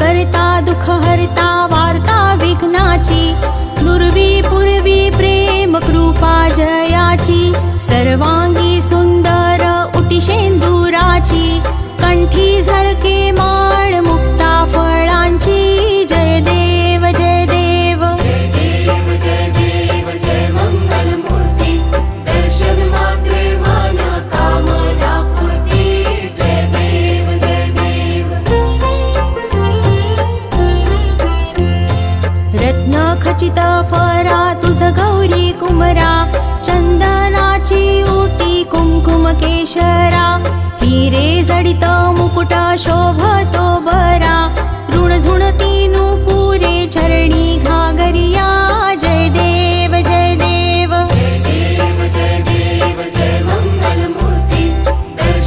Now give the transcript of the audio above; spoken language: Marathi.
करता दुःख हरता वार्ता विघ्नाची, दुर्वी पूर्वी प्रेम कृपा जयाची, सर्वांगी सुंदर उटी शेंदुराची, कंठी झळके माळ मुक्ता फळांची, जय देव जय देव जय देव जय देव जय मंगल मूर्ती, दर्शन मात्रे मन कामना पूर्ती, जय देव जय देव। रत्न खचित फरा तुझ गौरी कुमरा, चंदनाची उटी कुंकुम केशरा, हिरे जडित मुकुट शोभतो बरा, ऋण झुणती नुपुरे चरणी घागर